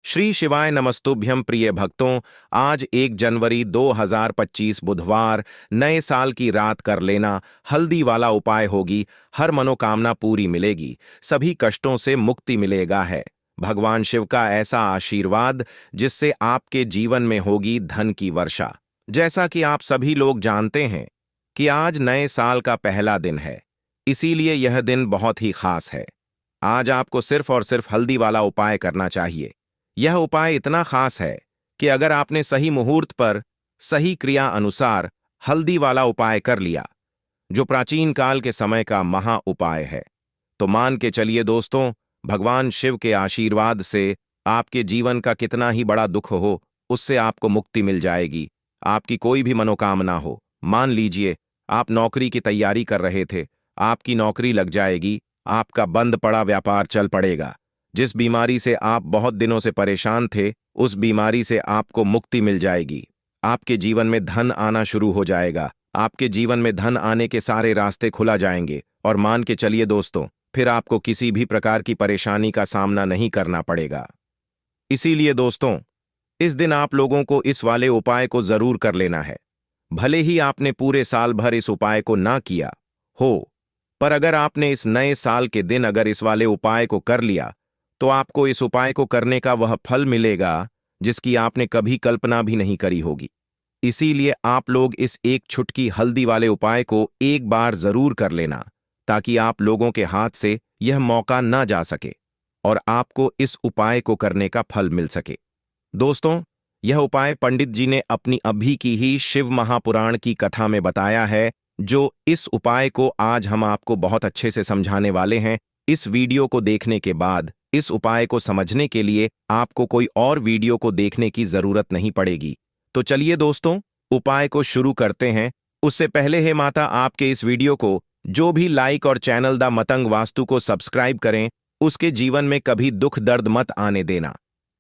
श्री शिवाय नमस्तुभ्यं प्रिय भक्तों। आज 1 जनवरी 2025 बुधवार नए साल की रात कर लेना हल्दी वाला उपाय होगी। हर मनोकामना पूरी मिलेगी, सभी कष्टों से मुक्ति मिलेगा है भगवान शिव का ऐसा आशीर्वाद जिससे आपके जीवन में होगी धन की वर्षा। जैसा कि आप सभी लोग जानते हैं कि आज नए साल का पहला दिन है, इसीलिए यह दिन बहुत ही खास है। आज आपको सिर्फ और सिर्फ हल्दी वाला उपाय करना चाहिए। यह उपाय इतना खास है कि अगर आपने सही मुहूर्त पर सही क्रिया अनुसार हल्दी वाला उपाय कर लिया, जो प्राचीन काल के समय का महा उपाय है, तो मान के चलिए दोस्तों, भगवान शिव के आशीर्वाद से आपके जीवन का कितना ही बड़ा दुख हो, उससे आपको मुक्ति मिल जाएगी। आपकी कोई भी मनोकामना हो, मान लीजिए आप नौकरी की तैयारी कर रहे थे, आपकी नौकरी लग जाएगी, आपका बंद पड़ा व्यापार चल पड़ेगा। जिस बीमारी से आप बहुत दिनों से परेशान थे, उस बीमारी से आपको मुक्ति मिल जाएगी। आपके जीवन में धन आना शुरू हो जाएगा। आपके जीवन में धन आने के सारे रास्ते खुला जाएंगे और मान के चलिए दोस्तों, फिर आपको किसी भी प्रकार की परेशानी का सामना नहीं करना पड़ेगा। इसीलिए दोस्तों, इस दिन आप लोगों को इस वाले उपाय को जरूर कर लेना है। भले ही आपने पूरे साल भर इस उपाय को ना किया हो, पर अगर आपने इस नए साल के दिन अगर इस वाले उपाय को कर लिया, तो आपको इस उपाय को करने का वह फल मिलेगा जिसकी आपने कभी कल्पना भी नहीं करी होगी। इसीलिए आप लोग इस एक छुटकी हल्दी वाले उपाय को एक बार जरूर कर लेना, ताकि आप लोगों के हाथ से यह मौका ना जा सके और आपको इस उपाय को करने का फल मिल सके। दोस्तों, यह उपाय पंडित जी ने अपनी अभी की ही शिव महापुराण की कथा में बताया है, जो इस उपाय को आज हम आपको बहुत अच्छे से समझाने वाले हैं। इस वीडियो को देखने के बाद इस उपाय को समझने के लिए आपको कोई और वीडियो को देखने की जरूरत नहीं पड़ेगी। तो चलिए दोस्तों, उपाय को शुरू करते हैं। उससे पहले हे माता, आपके इस वीडियो को जो भी लाइक और चैनल दा मतंग वास्तु को सब्सक्राइब करें, उसके जीवन में कभी दुख दर्द मत आने देना।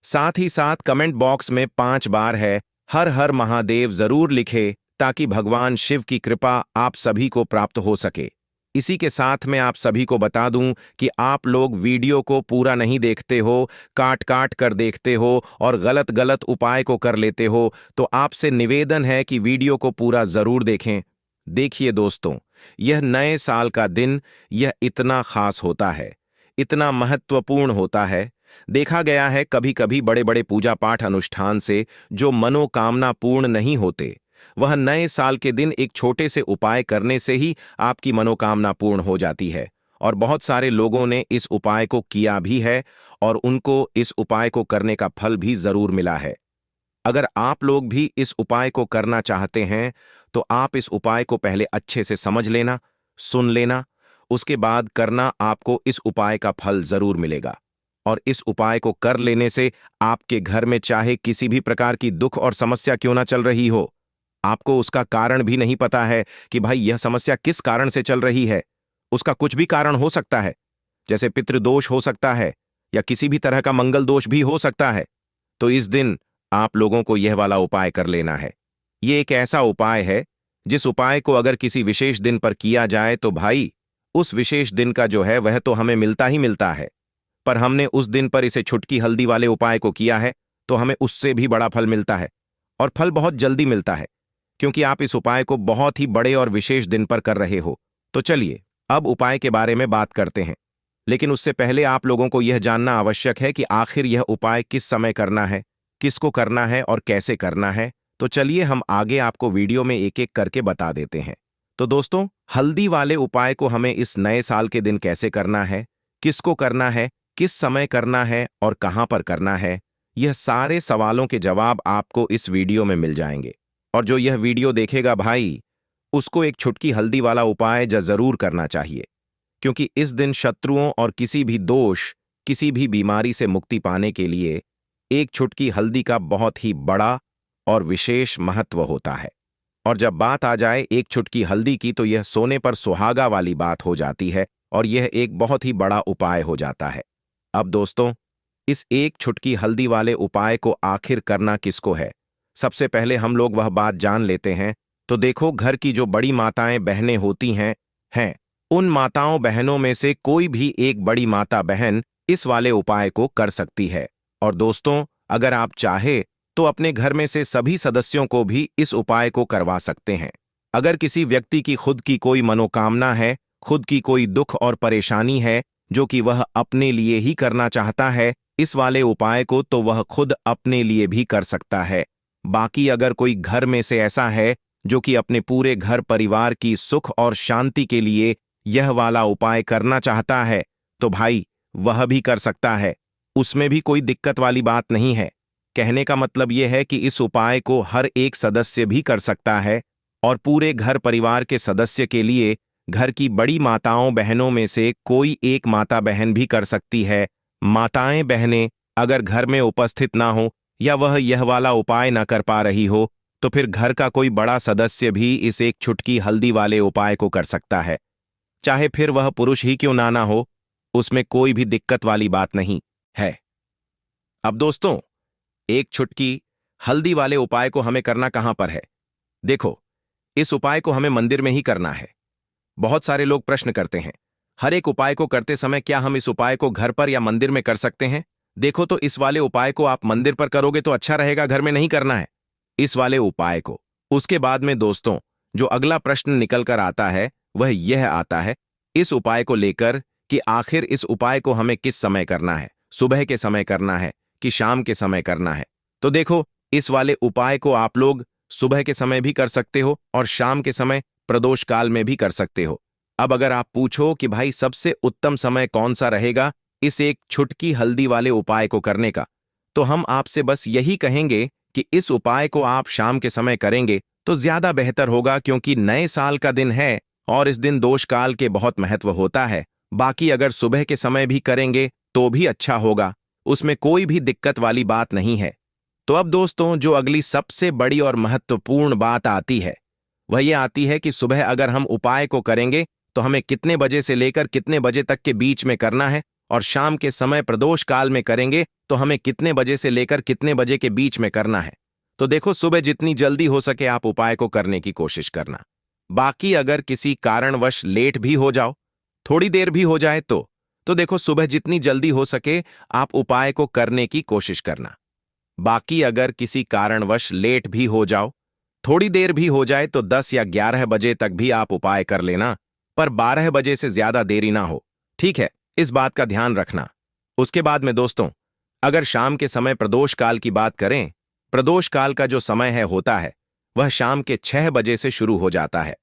साथ ही साथ कमेंट बॉक्स में 5 बार है हर हर महादेव जरूर लिखे, ताकि भगवान शिव की कृपा आप सभी को प्राप्त हो सके। इसी के साथ मैं आप सभी को बता दूं कि आप लोग वीडियो को पूरा नहीं देखते हो, काट काट कर देखते हो और गलत गलत उपाय को कर लेते हो, तो आपसे निवेदन है कि वीडियो को पूरा जरूर देखें। देखिए दोस्तों, यह नए साल का दिन यह इतना खास होता है, इतना महत्वपूर्ण होता है। देखा गया है कभी कभी बड़े बड़े पूजा पाठ अनुष्ठान से जो मनोकामना पूर्ण नहीं होते, वह नए साल के दिन एक छोटे से उपाय करने से ही आपकी मनोकामना पूर्ण हो जाती है। और बहुत सारे लोगों ने इस उपाय को किया भी है और उनको इस उपाय को करने का फल भी जरूर मिला है। अगर आप लोग भी इस उपाय को करना चाहते हैं, तो आप इस उपाय को पहले अच्छे से समझ लेना, सुन लेना, उसके बाद करना, आपको इस उपाय का फल जरूर मिलेगा। और इस उपाय को कर लेने से आपके घर में चाहे किसी भी प्रकार की दुख और समस्या क्यों ना चल रही हो, आपको उसका कारण भी नहीं पता है कि भाई यह समस्या किस कारण से चल रही है। उसका कुछ भी कारण हो सकता है, जैसे पितृदोष हो सकता है या किसी भी तरह का मंगल दोष भी हो सकता है। तो इस दिन आप लोगों को यह वाला उपाय कर लेना है। यह एक ऐसा उपाय है जिस उपाय को अगर किसी विशेष दिन पर किया जाए, तो भाई उस विशेष दिन का जो है वह तो हमें मिलता ही मिलता है, पर हमने उस दिन पर इसे छुटकी हल्दी वाले उपाय को किया है, तो हमें उससे भी बड़ा फल मिलता है। और फल बहुत जल्दी मिलता है, क्योंकि आप इस उपाय को बहुत ही बड़े और विशेष दिन पर कर रहे हो। तो चलिए अब उपाय के बारे में बात करते हैं, लेकिन उससे पहले आप लोगों को यह जानना आवश्यक है कि आखिर यह उपाय किस समय करना है, किसको करना है और कैसे करना है। तो चलिए हम आगे आपको वीडियो में एक एक करके बता देते हैं। तो दोस्तों, हल्दी वाले उपाय को हमें इस नए साल के दिन कैसे करना है, किसको करना है, किस समय करना है और कहां पर करना है, यह सारे सवालों के जवाब आपको इस वीडियो में मिल जाएंगे। और जो यह वीडियो देखेगा भाई, उसको एक छुटकी हल्दी वाला उपाय जरूर करना चाहिए, क्योंकि इस दिन शत्रुओं और किसी भी दोष, किसी भी बीमारी से मुक्ति पाने के लिए एक छुटकी हल्दी का बहुत ही बड़ा और विशेष महत्व होता है। और जब बात आ जाए एक छुटकी हल्दी की, तो यह सोने पर सुहागा वाली बात हो जाती है और यह एक बहुत ही बड़ा उपाय हो जाता है। अब दोस्तों, इस एक छुटकी हल्दी वाले उपाय को आखिर करना किसको है, सबसे पहले हम लोग वह बात जान लेते हैं। तो देखो, घर की जो बड़ी माताएं बहनें होती हैं, उन माताओं बहनों में से कोई भी एक बड़ी माता बहन इस वाले उपाय को कर सकती है। और दोस्तों, अगर आप चाहे तो अपने घर में से सभी सदस्यों को भी इस उपाय को करवा सकते हैं। अगर किसी व्यक्ति की खुद की कोई मनोकामना है, खुद की कोई दुख और परेशानी है जो कि वह अपने लिए ही करना चाहता है इस वाले उपाय को, तो वह खुद अपने लिए भी कर सकता है। बाकी अगर कोई घर में से ऐसा है जो कि अपने पूरे घर परिवार की सुख और शांति के लिए यह वाला उपाय करना चाहता है, तो भाई वह भी कर सकता है। उसमें भी कोई दिक्कत वाली बात नहीं है। कहने का मतलब यह है कि इस उपाय को हर एक सदस्य भी कर सकता है और पूरे घर परिवार के सदस्य के लिए घर की बड़ी माताओं बहनों में से कोई एक माता बहन भी कर सकती है। माताएं बहनें अगर घर में उपस्थित ना हो या वह यह वाला उपाय ना कर पा रही हो, तो फिर घर का कोई बड़ा सदस्य भी इस एक चुटकी हल्दी वाले उपाय को कर सकता है। चाहे फिर वह पुरुष ही क्यों ना हो, उसमें कोई भी दिक्कत वाली बात नहीं है। अब दोस्तों, एक चुटकी हल्दी वाले उपाय को हमें करना कहां पर है? देखो, इस उपाय को हमें मंदिर में ही करना है। बहुत सारे लोग प्रश्न करते हैं, हर एक उपाय को करते समय क्या हम इस उपाय को घर पर या मंदिर में कर सकते हैं? देखो, तो इस वाले उपाय को आप मंदिर पर करोगे तो अच्छा रहेगा, घर में नहीं करना है इस वाले उपाय को। उसके बाद में दोस्तों, जो अगला प्रश्न निकल कर आता है वह यह आता है इस उपाय को लेकर कि आखिर इस उपाय को हमें किस समय करना है, सुबह के समय करना है कि शाम के समय करना है? तो देखो, इस वाले उपाय को आप लोग सुबह के समय भी कर सकते हो और शाम के समय प्रदोष काल में भी कर सकते हो। अब अगर आप पूछो कि भाई सबसे उत्तम समय कौन सा रहेगा इस एक छुटकी हल्दी वाले उपाय को करने का, तो हम आपसे बस यही कहेंगे कि इस उपाय को आप शाम के समय करेंगे तो ज्यादा बेहतर होगा, क्योंकि नए साल का दिन है और इस दिन दोष काल के बहुत महत्व होता है। बाकी अगर सुबह के समय भी करेंगे तो भी अच्छा होगा, उसमें कोई भी दिक्कत वाली बात नहीं है। तो अब दोस्तों, जो अगली सबसे बड़ी और महत्वपूर्ण बात आती है वह ये आती है कि सुबह अगर हम उपाय को करेंगे तो हमें कितने बजे से लेकर कितने बजे तक के बीच में करना है, और शाम के समय प्रदोष काल में करेंगे तो हमें कितने बजे से लेकर कितने बजे के बीच में करना है। तो देखो, सुबह जितनी जल्दी हो सके आप उपाय को करने की कोशिश करना। बाकी अगर किसी कारणवश लेट भी हो जाओ, थोड़ी देर भी हो जाए तो देखो, सुबह जितनी जल्दी हो सके आप उपाय को करने की कोशिश करना। बाकी अगर किसी कारणवश लेट भी हो जाओ, थोड़ी देर भी हो जाए, तो 10 या 11 बजे तक भी आप उपाय कर लेना, पर 12 बजे से ज्यादा देरी ना हो, ठीक है? इस बात का ध्यान रखना। उसके बाद में दोस्तों, अगर शाम के समय प्रदोष काल की बात करें, प्रदोष काल का जो समय है होता है वह शाम के 6 बजे से शुरू हो जाता है।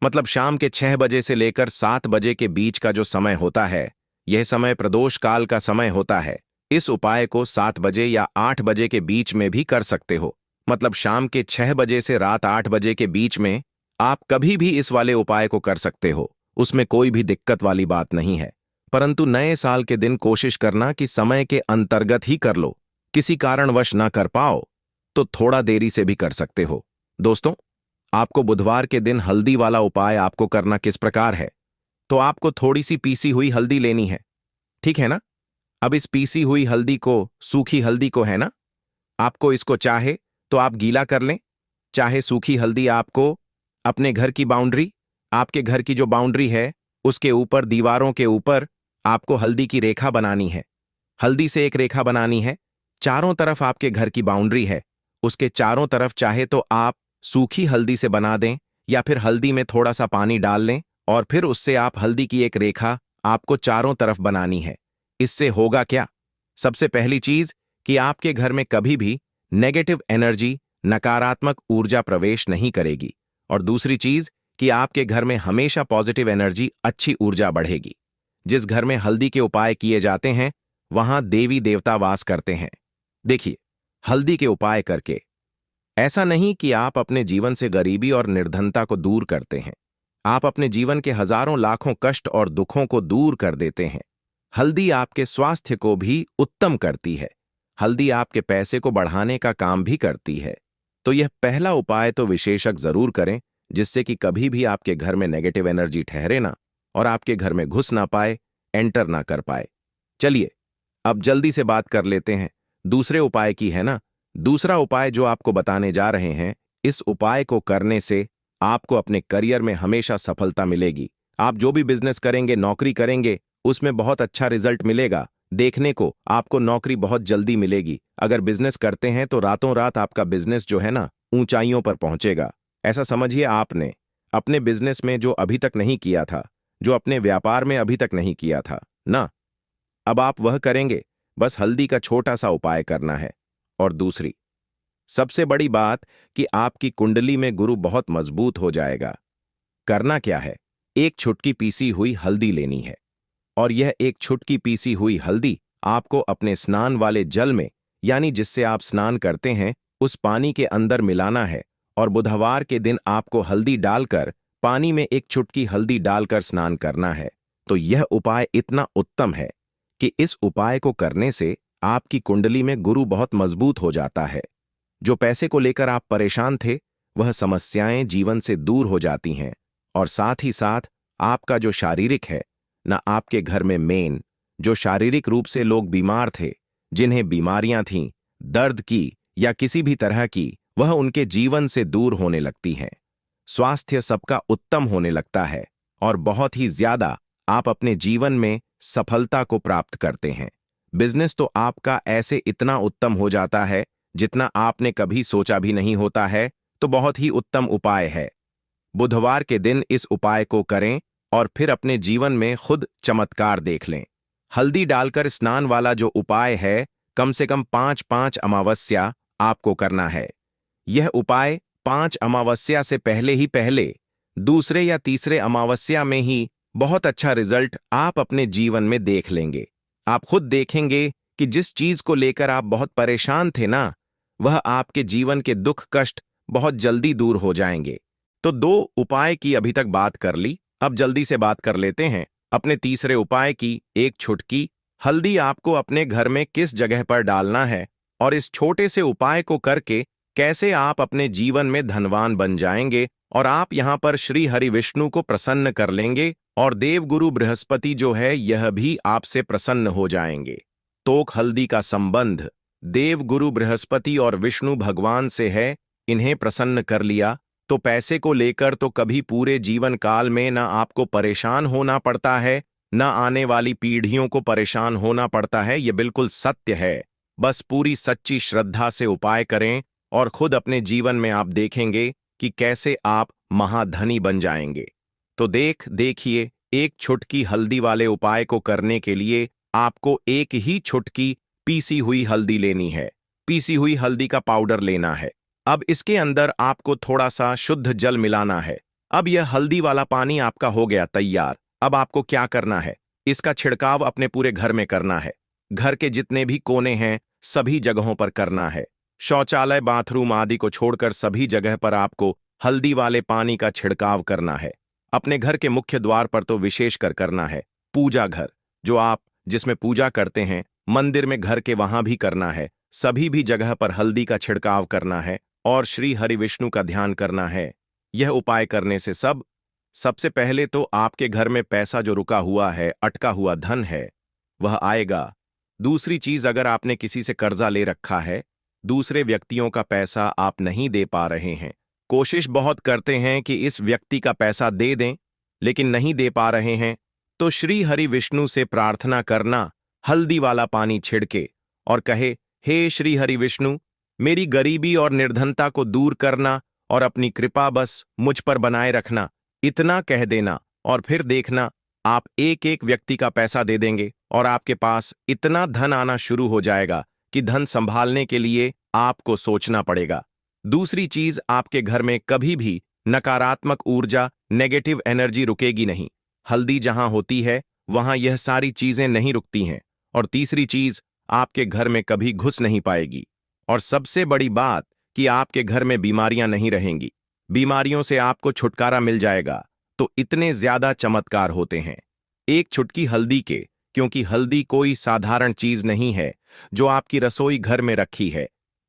मतलब शाम के 6 बजे से लेकर 7 बजे के बीच का जो समय होता है, यह समय प्रदोष काल का समय होता है। इस उपाय को 7 बजे या 8 बजे के बीच में भी कर सकते हो। मतलब शाम के 6 बजे से रात 8 बजे के बीच में आप कभी भी इस वाले उपाय को कर सकते हो, उसमें कोई भी दिक्कत वाली बात नहीं है। परंतु नए साल के दिन कोशिश करना कि समय के अंतर्गत ही कर लो। किसी कारणवश ना कर पाओ तो थोड़ा देरी से भी कर सकते हो। दोस्तों, आपको बुधवार के दिन हल्दी वाला उपाय आपको करना किस प्रकार है? तो आपको थोड़ी सी पीसी हुई हल्दी लेनी है, ठीक है ना? अब इस पीसी हुई हल्दी को, सूखी हल्दी को है ना, आपको इसको चाहे तो आप गीला कर लें, चाहे सूखी हल्दी आपको अपने घर की बाउंड्री, आपके घर की जो बाउंड्री है उसके ऊपर, दीवारों के ऊपर आपको हल्दी की रेखा बनानी है। हल्दी से एक रेखा बनानी है, चारों तरफ आपके घर की बाउंड्री है, उसके चारों तरफ चाहे तो आप सूखी हल्दी से बना दें या फिर हल्दी में थोड़ा सा पानी डाल लें और फिर उससे आप हल्दी की एक रेखा आपको चारों तरफ बनानी है। इससे होगा क्या? सबसे पहली चीज कि आपके घर में कभी भी नेगेटिव एनर्जी, नकारात्मक ऊर्जा प्रवेश नहीं करेगी, और दूसरी चीज कि आपके घर में हमेशा पॉजिटिव एनर्जी, अच्छी ऊर्जा बढ़ेगी। जिस घर में हल्दी के उपाय किए जाते हैं वहां देवी देवता वास करते हैं। देखिए, हल्दी के उपाय करके ऐसा नहीं कि आप अपने जीवन से गरीबी और निर्धनता को दूर करते हैं, आप अपने जीवन के हजारों लाखों कष्ट और दुखों को दूर कर देते हैं। हल्दी आपके स्वास्थ्य को भी उत्तम करती है, हल्दी आपके पैसे को बढ़ाने का काम भी करती है। तो यह पहला उपाय तो विशेषक जरूर करें, जिससे कि कभी भी आपके घर में नेगेटिव एनर्जी ठहरे ना और आपके घर में घुस ना पाए, एंटर ना कर पाए। चलिए, अब जल्दी से बात कर लेते हैं दूसरे उपाय की, है ना? दूसरा उपाय जो आपको बताने जा रहे हैं, इस उपाय को करने से आपको अपने करियर में हमेशा सफलता मिलेगी। आप जो भी बिजनेस करेंगे, नौकरी करेंगे, उसमें बहुत अच्छा रिजल्ट मिलेगा। देखने को आपको नौकरी बहुत जल्दी मिलेगी। अगर बिजनेस करते हैं तो रातों रात आपका बिजनेस जो है ना ऊंचाइयों पर पहुंचेगा। ऐसा समझिए आपने अपने बिजनेस में जो अभी तक नहीं किया था, जो अपने व्यापार में अभी तक नहीं किया था ना, अब आप वह करेंगे। बस हल्दी का छोटा सा उपाय करना है। और दूसरी सबसे बड़ी बात कि आपकी कुंडली में गुरु बहुत मजबूत हो जाएगा। करना क्या है, एक छुटकी पीसी हुई हल्दी लेनी है। और यह एक छुटकी पीसी हुई हल्दी आपको अपने स्नान वाले जल में, यानी जिससे आप स्नान करते हैं, उस पानी के अंदर मिलाना है। और बुधवार के दिन आपको हल्दी डालकर पानी में एक चुटकी हल्दी डालकर स्नान करना है। तो यह उपाय इतना उत्तम है कि इस उपाय को करने से आपकी कुंडली में गुरु बहुत मजबूत हो जाता है। जो पैसे को लेकर आप परेशान थे, वह समस्याएं जीवन से दूर हो जाती हैं। और साथ ही साथ आपका जो शारीरिक है ना, आपके घर में मेन जो शारीरिक रूप से लोग बीमार थे, जिन्हें बीमारियां थीं, दर्द की या किसी भी तरह की, वह उनके जीवन से दूर होने लगती हैं। स्वास्थ्य सबका उत्तम होने लगता है और बहुत ही ज्यादा आप अपने जीवन में सफलता को प्राप्त करते हैं। बिजनेस तो आपका ऐसे इतना उत्तम हो जाता है जितना आपने कभी सोचा भी नहीं होता है। तो बहुत ही उत्तम उपाय है। बुधवार के दिन इस उपाय को करें और फिर अपने जीवन में खुद चमत्कार देख लें। हल्दी डालकर स्नान वाला जो उपाय है, कम से कम 5-5 अमावस्या आपको करना है। यह उपाय 5 अमावस्या से पहले दूसरे या तीसरे अमावस्या में ही बहुत अच्छा रिजल्ट आप अपने जीवन में देख लेंगे। आप खुद देखेंगे कि जिस चीज को लेकर आप बहुत परेशान थे ना, वह आपके जीवन के दुख कष्ट बहुत जल्दी दूर हो जाएंगे। तो 2 उपाय की अभी तक बात कर ली, अब जल्दी से बात कर लेते हैं अपने तीसरे उपाय की। एक छुटकी हल्दी आपको अपने घर में किस जगह पर डालना है और इस छोटे से उपाय को करके कैसे आप अपने जीवन में धनवान बन जाएंगे और आप यहां पर श्री हरि विष्णु को प्रसन्न कर लेंगे और देवगुरु बृहस्पति जो है यह भी आपसे प्रसन्न हो जाएंगे। तोक हल्दी का संबंध देवगुरु बृहस्पति और विष्णु भगवान से है। इन्हें प्रसन्न कर लिया तो पैसे को लेकर तो कभी पूरे जीवन काल में ना आपको परेशान होना पड़ता है, ना आने वाली पीढ़ियों को परेशान होना पड़ता है। ये बिल्कुल सत्य है। बस पूरी सच्ची श्रद्धा से उपाय करें और खुद अपने जीवन में आप देखेंगे कि कैसे आप महाधनी बन जाएंगे। तो देखिए, एक छुटकी हल्दी वाले उपाय को करने के लिए आपको एक ही छुटकी पीसी हुई हल्दी लेनी है। पीसी हुई हल्दी का पाउडर लेना है। अब इसके अंदर आपको थोड़ा सा शुद्ध जल मिलाना है। अब यह हल्दी वाला पानी आपका हो गया तैयार। अब आपको क्या करना है, इसका छिड़काव अपने पूरे घर में करना है। घर के जितने भी कोने हैं सभी जगहों पर करना है। शौचालय, बाथरूम आदि को छोड़कर सभी जगह पर आपको हल्दी वाले पानी का छिड़काव करना है। अपने घर के मुख्य द्वार पर तो विशेषकर करना है। पूजा घर जो आप जिसमें पूजा करते हैं, मंदिर में, घर के वहां भी करना है। सभी भी जगह पर हल्दी का छिड़काव करना है और श्री हरि विष्णु का ध्यान करना है। यह उपाय करने से सबसे पहले तो आपके घर में पैसा जो रुका हुआ है, अटका हुआ धन है, वह आएगा। दूसरी चीज, अगर आपने किसी से कर्जा ले रखा है, दूसरे व्यक्तियों का पैसा आप नहीं दे पा रहे हैं, कोशिश बहुत करते हैं कि इस व्यक्ति का पैसा दे दें, लेकिन नहीं दे पा रहे हैं, तो श्री हरि विष्णु से प्रार्थना करना, हल्दी वाला पानी छिड़के और कहे, हे श्री हरि विष्णु, मेरी गरीबी और निर्धनता को दूर करना और अपनी कृपा बस मुझ पर बनाए रखना। इतना कह देना और फिर देखना आप एक एक व्यक्ति का पैसा दे देंगे और आपके पास इतना धन आना शुरू हो जाएगा कि धन संभालने के लिए आपको सोचना पड़ेगा। दूसरी चीज, आपके घर में कभी भी नकारात्मक ऊर्जा, नेगेटिव एनर्जी रुकेगी नहीं। हल्दी जहां होती है वहां यह सारी चीजें नहीं रुकती हैं। और तीसरी चीज, आपके घर में कभी घुस नहीं पाएगी। और सबसे बड़ी बात कि आपके घर में बीमारियां नहीं रहेंगी। बीमारियों से आपको छुटकारा मिल जाएगा। तो इतने ज्यादा चमत्कार होते हैं एक छुटकी हल्दी के, क्योंकि हल्दी कोई साधारण चीज नहीं है जो आपकी रसोई घर में रखी है।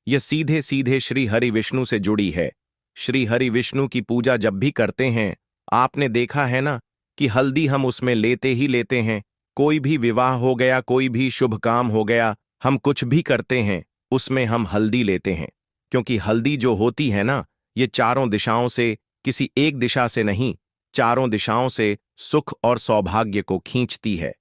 यह सीधे सीधे श्री हरि विष्णु से जुड़ी है। श्री हरि विष्णु की पूजा जब भी करते हैं, आपने देखा है ना कि हल्दी हम उसमें लेते ही लेते हैं। कोई भी विवाह हो गया, कोई भी शुभ काम हो गया, हम कुछ भी करते हैं उसमें हम हल्दी लेते हैं। क्योंकि हल्दी जो होती है ना, ये चारों दिशाओं से, किसी एक दिशा से नहीं, चारों दिशाओं से सुख और सौभाग्य को खींचती है।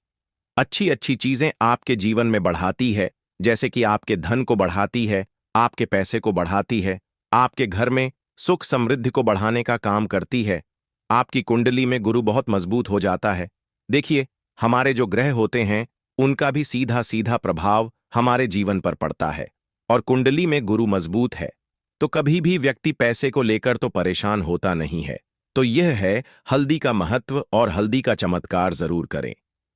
अच्छी अच्छी चीजें आपके जीवन में बढ़ाती है, जैसे कि आपके धन को बढ़ाती है, आपके पैसे को बढ़ाती है, आपके घर में सुख समृद्धि को बढ़ाने का काम करती है। आपकी कुंडली में गुरु बहुत मजबूत हो जाता है। देखिए, हमारे जो ग्रह होते हैं उनका भी सीधा सीधा प्रभाव हमारे जीवन पर पड़ता है, और कुंडली में गुरु मजबूत है तो कभी भी व्यक्ति पैसे को लेकर तो परेशान होता नहीं है। तो यह है हल्दी का महत्व, और हल्दी का चमत्कार जरूर करें।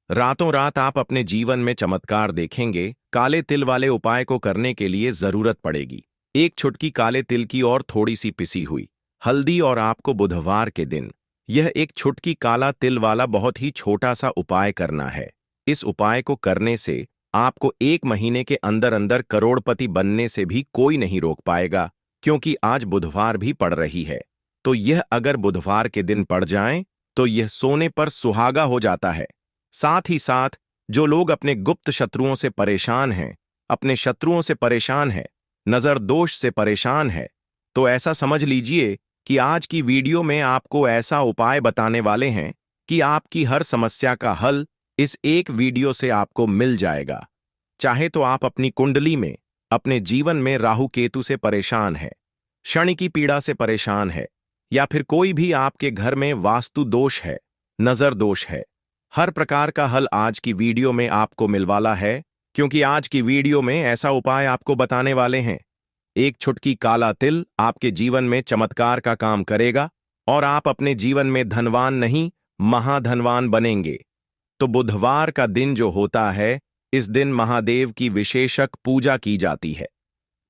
रातों रात आप अपने जीवन में चमत्कार देखेंगे। काले तिल वाले उपाय को करने के लिए जरूरत पड़ेगी एक चुटकी काले तिल की और थोड़ी सी पिसी हुई हल्दी, और आपको बुधवार के दिन यह एक चुटकी काला तिल वाला बहुत ही छोटा सा उपाय करना है। इस उपाय को करने से आपको 1 महीने के अंदर अंदर करोड़पति बनने से भी कोई नहीं रोक पाएगा, क्योंकि आज बुधवार भी पड़ रही है। तो यह अगर बुधवार के दिन पड़ जाए तो यह सोने पर सुहागा हो जाता है। साथ ही साथ जो लोग अपने गुप्त शत्रुओं से परेशान हैं, अपने शत्रुओं से परेशान हैं, नजर दोष से परेशान है, तो ऐसा समझ लीजिए कि आज की वीडियो में आपको ऐसा उपाय बताने वाले हैं कि आपकी हर समस्या का हल इस एक वीडियो से आपको मिल जाएगा। चाहे तो आप अपनी कुंडली में, अपने जीवन में राहु केतु से परेशान है, शनि की पीड़ा से परेशान है, या फिर कोई भी आपके घर में वास्तु दोष है, नजर दोष है, हर प्रकार का हल आज की वीडियो में आपको मिलवाला है। क्योंकि आज की वीडियो में ऐसा उपाय आपको बताने वाले हैं। एक चुटकी काला तिल आपके जीवन में चमत्कार का काम करेगा, और आप अपने जीवन में धनवान नहीं, महाधनवान बनेंगे। तो बुधवार का दिन जो होता है, इस दिन महादेव की विशेषक पूजा की जाती है।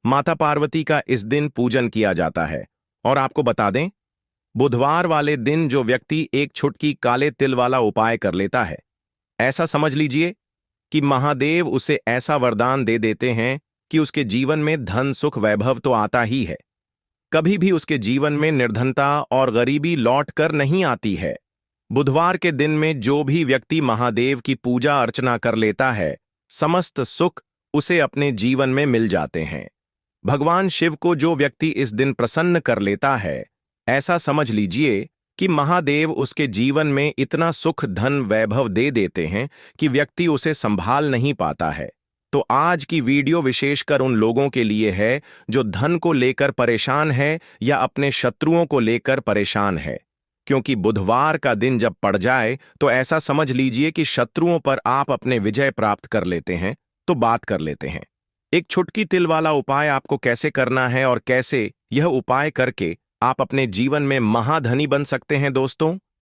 माता पार्वती का इस दिन पूजन किया जाता है। और आपको बता दें, बुधवार वाले दिन जो व्यक्ति एक चुटकी काले तिल वाला उपाय कर लेता है, ऐसा समझ लीजिए कि महादेव उसे ऐसा वरदान दे देते हैं कि उसके जीवन में धन सुख वैभव तो आता ही है, कभी भी उसके जीवन में निर्धनता और गरीबी लौट कर नहीं आती है। बुधवार के दिन में जो भी व्यक्ति महादेव की पूजा अर्चना कर लेता है, समस्त सुख उसे अपने जीवन में मिल जाते हैं। भगवान शिव को जो व्यक्ति इस दिन प्रसन्न कर लेता है, ऐसा समझ लीजिए कि महादेव उसके जीवन में इतना सुख धन वैभव दे देते हैं कि व्यक्ति उसे संभाल नहीं पाता है। तो आज की वीडियो विशेषकर उन लोगों के लिए है जो धन को लेकर परेशान है या अपने शत्रुओं को लेकर परेशान है। क्योंकि बुधवार का दिन जब पड़ जाए तो ऐसा समझ लीजिए कि शत्रुओं पर आप अपने विजय प्राप्त कर लेते हैं। तो बात कर लेते हैं एक चुटकी तिल वाला उपाय आपको कैसे करना है, और कैसे यह उपाय करके आप अपने जीवन में महाधनी बन सकते हैं। दोस्तों,